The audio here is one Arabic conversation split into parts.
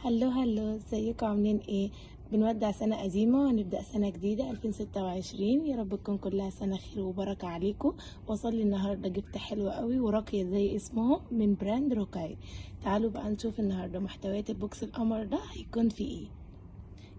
هلو هلو، ازيكم عاملين ايه؟ بنودع سنة قديمة ونبدأ سنة جديدة 2026. يا رب تكون كلها سنة خير وبركة عليكم. وصل لي النهاردة جبت حلوة قوي وراقية زي اسمهم من براند روكاي. تعالوا بقى نشوف النهاردة محتويات البوكس القمر ده هيكون فيه ايه.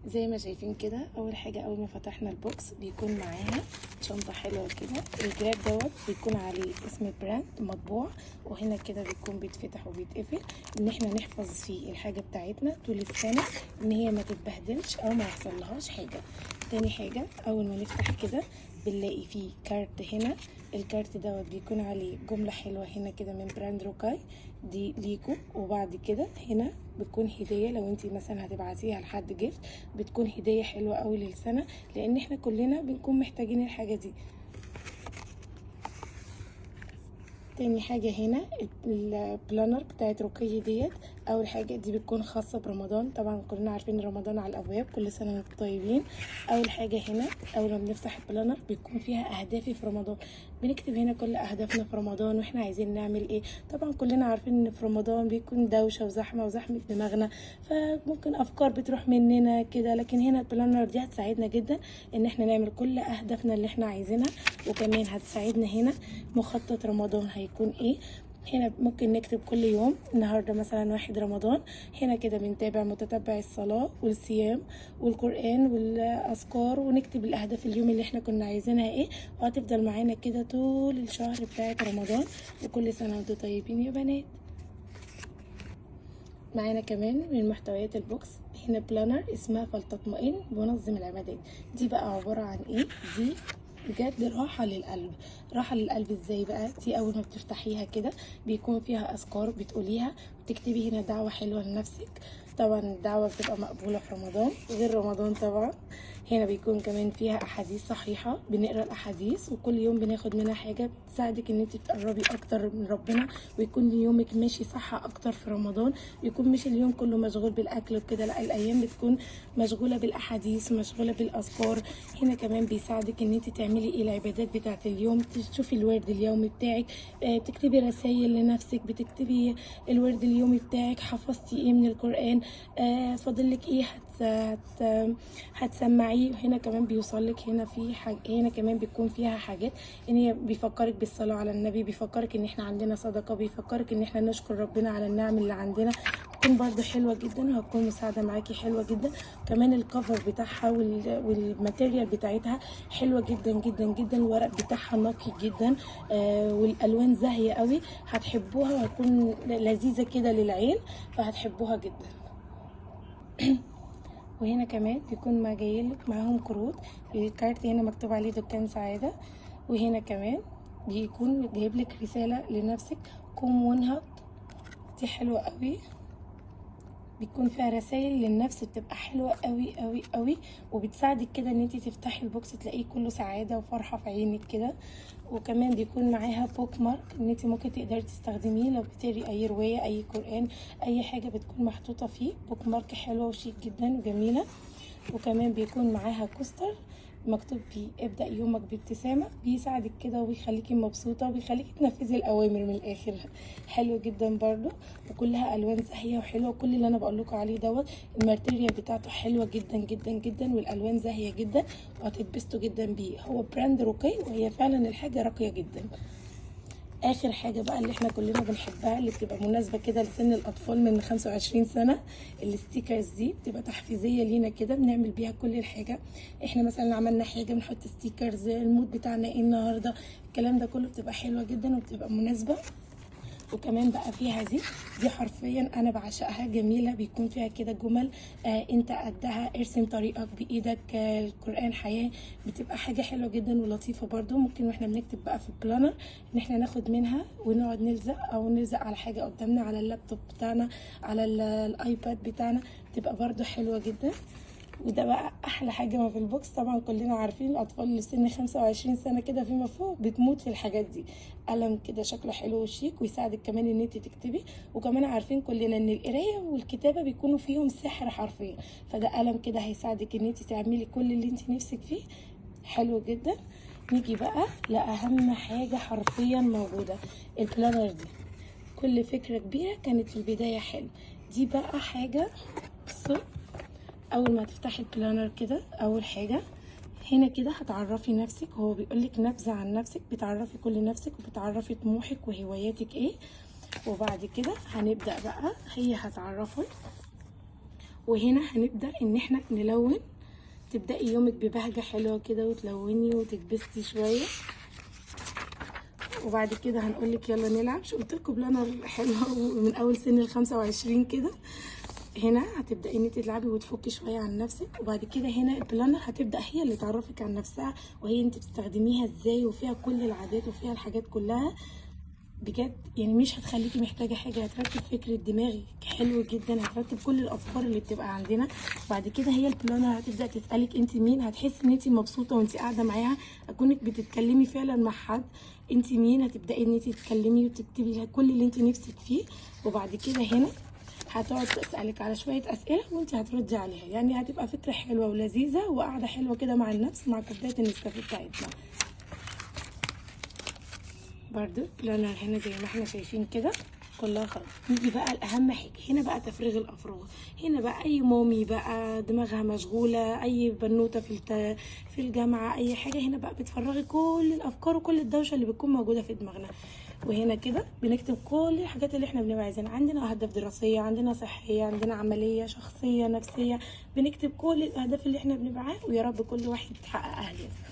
زي ما شايفين كده، اول حاجه اول ما فتحنا البوكس بيكون معاها شنطه حلوه كده. الجراب دوت بيكون عليه اسم براند مطبوع، وهنا كده بيكون بيتفتح وبيتقفل ان احنا نحفظ فيه الحاجه بتاعتنا طول السنه، ان هي ما تتبهدلش او ما يحصلهاش حاجه. تاني حاجه اول ما نفتح كده بنلاقي فيه كارت. هنا الكارت دوت بيكون عليه جمله حلوه هنا كده من براند روكاي دي ليكو. وبعد كده هنا بتكون هديه لو انتي مثلا هتبعتيها لحد جيفت، بتكون هديه حلوه قوي للسنه، لان احنا كلنا بنكون محتاجين الحاجه دي. تاني حاجة هنا البلانر بتاعت رقية ديت. اول حاجة دي بتكون خاصة برمضان، طبعا كلنا عارفين رمضان على الابواب، كل سنة وانتم طيبين. اول حاجة هنا اول ما بنفتح البلانر بيكون فيها اهدافي في رمضان، بنكتب هنا كل اهدافنا في رمضان واحنا عايزين نعمل ايه. طبعا كلنا عارفين ان في رمضان بيكون دوشة وزحمة وزحمة دماغنا، فممكن افكار بتروح مننا كده، لكن هنا البلانر دي هتساعدنا جدا ان احنا نعمل كل اهدافنا اللي احنا عايزينها. وكمان هتساعدنا هنا مخطط رمضان هيكون ايه. هنا ممكن نكتب كل يوم النهارده مثلا 1 رمضان. هنا كده بنتابع متتبع الصلاة والصيام والقرآن والأذكار، ونكتب الأهداف اليوم اللي احنا كنا عايزينها ايه، وهتفضل معانا كده طول الشهر بتاعت رمضان. وكل سنة وانتم طيبين يا بنات. معانا كمان من محتويات البوكس هنا بلانر اسمها فلتطمئن ونظم العبادات. دي بقى عبارة عن ايه؟ دي بجد راحة للقلب. راحة للقلب ازاي بقى؟ دي اول ما بتفتحيها كده بيكون فيها اذكار بتقوليها، بتكتبي هنا دعوة حلوة لنفسك. طبعا الدعوة بتبقى مقبولة في رمضان غير رمضان طبعا. هنا بيكون كمان فيها احاديث صحيحة، بنقرا الاحاديث وكل يوم بناخد منها حاجة تساعدك ان انت تقربي اكتر من ربنا، ويكون يومك ماشي صح اكتر في رمضان. يكون مش اليوم كله مشغول بالاكل وكده، لا الايام بتكون مشغولة بالاحاديث ومشغولة بالاذكار. هنا كمان بيساعدك ان انت تعملي ايه العبادات بتاعت اليوم، تشوفي الورد اليومي بتاعك، بتكتبي رسائل لنفسك، بتكتبي الورد اليومي بتاعك، حفظتي ايه من القرآن، فاضلك ايه هتسمعيه. هنا كمان بيوصلك هنا في حاجة، هنا كمان بيكون فيها حاجات ان هي بيفكرك بالصلاة على النبي، بيفكرك ان احنا عندنا صدقة، بيفكرك ان احنا نشكر ربنا على النعم اللي عندنا. بتكون برضو حلوة جدا وهتكون مساعدة معاكي حلوة جدا. كمان الكفر بتاعها والماتيريال بتاعتها حلوة جدا جدا جدا. الورق بتاعها نقي جدا، والالوان زاهية قوي، هتحبوها وهتكون لذيذة كده للعين، فهتحبوها جدا. وهنا كمان بيكون ما جايلك معاهم كروت. الكارت هنا مكتوب عليه دكان سعادة. وهنا كمان بيكون جايبلك رسالة لنفسك قوم وانهض. دي حلوة قوي، بيكون فيها رسائل للنفس بتبقى حلوة قوي قوي قوي، وبتساعدك كده ان انتي تفتحي البوكس تلاقيه كله سعادة وفرحة في عينك كده. وكمان بيكون معاها بوك مارك ان انتي ممكن تقدري تستخدميه لو بتقري اي رواية اي قرآن اي حاجة، بتكون محطوطة فيه بوك مارك حلوة وشيك جدا وجميلة. وكمان بيكون معاها كوستر مكتوب فيه ابدأ يومك بابتسامة، بيساعدك كده وبيخليكي مبسوطة وبيخليكي تنفذي الأوامر من الآخر. حلو جدا برضو، وكلها ألوان زاهية وحلوة. كل اللي أنا بقول لكم عليه دوت الماتيريال بتاعته حلوة جدا جدا جدا، والألوان زاهية جدا وهتتبسطوا جدا بيه. هو براند روكي وهي فعلا الحاجة راقية جدا. اخر حاجه بقى اللي احنا كلنا بنحبها اللي بتبقى مناسبه كده لسن الاطفال من 25 سنه، الستيكرز دي بتبقى تحفيزيه لينا كده، بنعمل بيها كل الحاجه. احنا مثلا عملنا حاجه بنحط ستيكرز، المود بتاعنا ايه النهارده، الكلام ده كله بتبقى حلوه جدا وبتبقى مناسبه. وكمان بقى فيها دي حرفيا انا بعشقها، جميله بيكون فيها كده جمل انت قدها، ارسم طريقك بايدك، القران حياه. بتبقى حاجه حلوه جدا ولطيفه برضو. ممكن واحنا بنكتب بقى في البلانر ان احنا ناخد منها ونقعد نلزق او نلزق على حاجه قدامنا، على اللابتوب بتاعنا، على الايباد بتاعنا، بتبقى برضو حلوه جدا. وده بقى احلى حاجه ما في البوكس. طبعا كلنا عارفين الاطفال اللي سن 25 سنه كده فيما فوق بتموت في الحاجات دي. قلم كده شكله حلو وشيك ويساعدك كمان ان انت تكتبي. وكمان عارفين كلنا ان القرايه والكتابه بيكونوا فيهم سحر حرفيا، فده قلم كده هيساعدك ان انت تعملي كل اللي انت نفسك فيه. حلو جدا. نيجي بقى لاهم حاجه حرفيا موجوده، البلانر دي. كل فكره كبيره كانت في البدايه حلو. دي بقى حاجه بصوا اول ما تفتحي البلانر كده، اول حاجه هنا كده هتعرفي نفسك، هو بيقولك نبذه عن نفسك، بتعرفي كل نفسك وبتعرفي طموحك وهواياتك ايه. وبعد كده هنبدا بقى، هي هتعرفك، وهنا هنبدا ان احنا نلون. تبداي يومك ببهجه حلوه كده وتلوني وتتبسطي شويه. وبعد كده هنقولك يلا نلعب. شو قلتلكوا بلانر حلوه من اول سن ال25 كده. هنا هتبداي ان انت تلعبي وتفكي شويه عن نفسك. وبعد كده هنا البلانر هتبدا هي اللي تعرفك عن نفسها، وهي انت بتستخدميها ازاي، وفيها كل العادات وفيها الحاجات كلها بجد. يعني مش هتخليكي محتاجه حاجه، هترتب فكره دماغك حلو جدا، هترتب كل الافكار اللي بتبقى عندنا. بعد كده هي البلانر هتبدا تسالك انت مين، هتحسي ان انت مبسوطه وانت قاعده معاها، اكونك بتتكلمي فعلا مع حد. انت مين، هتبداي ان انت تتكلمي وتكتبي كل اللي انت نفسك فيه. وبعد كده هنا هتقعد تسألك على شوية أسئلة وانت هتردي عليها. يعني هتبقى فكرة حلوة ولذيذة وقاعدة حلوة كده مع النفس، مع كوباية النسكافيه بتاعتنا. برضو بلانر هنا زي ما احنا شايفين كده كلها خلاص. نيجي بقى لأهم حاجة، هنا بقى تفريغ الأفراغ. هنا بقى أي مامي بقى دماغها مشغولة، أي بنوتة في الجامعة، أي حاجة، هنا بقى بتفرغي كل الأفكار وكل الدوشة اللي بتكون موجودة في دماغنا. وهنا كده بنكتب كل الحاجات اللي احنا بنبقى عايزينها. عندنا أهداف دراسية، عندنا صحية، عندنا عملية، شخصية، نفسية. بنكتب كل الأهداف اللي احنا بنبقى عايزها، ويا رب كل واحد يحقق أهدافه.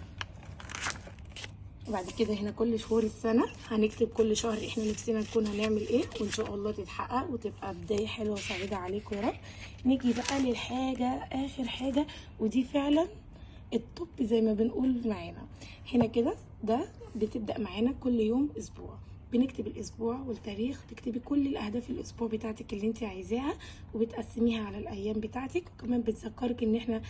وبعد كده هنا كل شهور السنة هنكتب كل شهر احنا نفسنا نكون هنعمل ايه، وان شاء الله تتحقق وتبقى بداية حلوة وسعيدة عليكم يا رب. نيجي بقى للحاجة اخر حاجة، ودي فعلا الطب زي ما بنقول معانا. هنا كده ده بتبدأ معانا كل يوم اسبوع، بنكتب الاسبوع والتاريخ، تكتبي كل الاهداف الاسبوع بتاعتك اللي انت عايزاها، وبتقسميها على الايام بتاعتك. وكمان بتذكرك ان احنا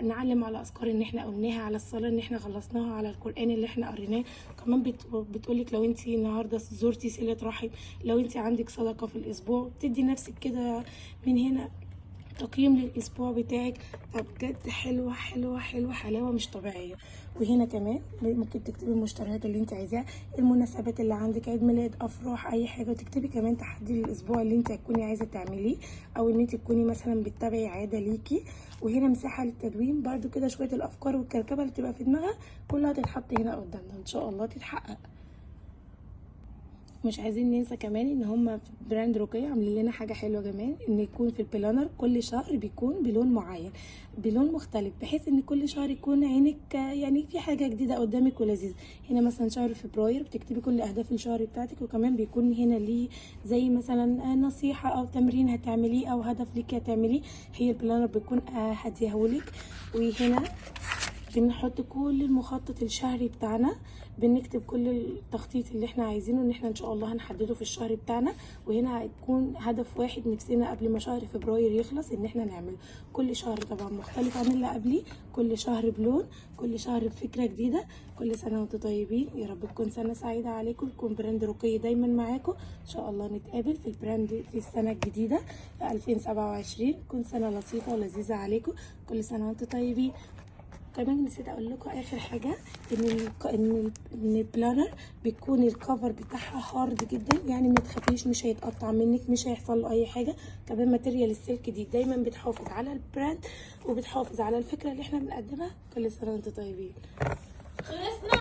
نعلم على اذكار ان احنا قلناها، على الصلاه ان احنا خلصناها، على القران اللي احنا قريناه. كمان بتقولك لو انت النهارده زرتي صله رحم، لو انت عندك صدقه في الاسبوع، بتدي نفسك كده من هنا تقييم للاسبوع بتاعك. فبجد حلوه حلوه حلوه حلاوه مش طبيعيه. وهنا كمان ممكن تكتبي المشتريات اللي انت عايزاها، المناسبات اللي عندك، عيد ميلاد، افراح، اي حاجه. وتكتبي كمان تحدي للاسبوع اللي انت هتكوني عايزه تعمليه، او ان انت تكوني مثلا بتتابعي عاده ليكي. وهنا مساحه للتدوين برده كده، شويه الافكار والكركبه اللي تبقى في دماغها كلها تتحط هنا قدامنا ان شاء الله تتحقق. مش عايزين ننسى كمان ان هما في براند رقية عاملين لنا حاجه حلوه كمان، ان يكون في البلانر كل شهر بيكون بلون معين، بلون مختلف، بحيث ان كل شهر يكون عينك يعني في حاجه جديده قدامك ولذيذ. هنا مثلا شهر فبراير بتكتبي كل اهداف الشهر بتاعتك، وكمان بيكون هنا ليه زي مثلا نصيحه او تمرين هتعمليه او هدف ليكي هتعمليه، هي البلانر بيكون هديهولك. وهنا بنحط كل المخطط الشهري بتاعنا، بنكتب كل التخطيط اللي احنا عايزينه ان احنا ان شاء الله هنحدده في الشهر بتاعنا. وهنا هيكون هدف واحد نفسنا قبل ما شهر فبراير يخلص ان احنا نعمله. كل شهر طبعا مختلف عن اللي قبليه، كل شهر بلون، كل شهر بفكره جديده. كل سنه وانتم طيبين، يا رب تكون سنه سعيده عليكم، يكون براند رقي دايما معاكم. ان شاء الله نتقابل في البراند في السنه الجديده في 2027، تكون سنه لطيفه ولذيذه عليكم. كل سنه وانتم طيبين. كمان نسيت اقول لكم اخر حاجه، ان البلانر بيكون الكفر بتاعها هارد جدا، يعني ما تخافيش مش هيتقطع منك، مش هيحصل له اي حاجه. كمان ماتيريال السلك دي دايما بتحافظ على البراند وبتحافظ على الفكره اللي احنا بنقدمها. كل سنه وانتم طيبين.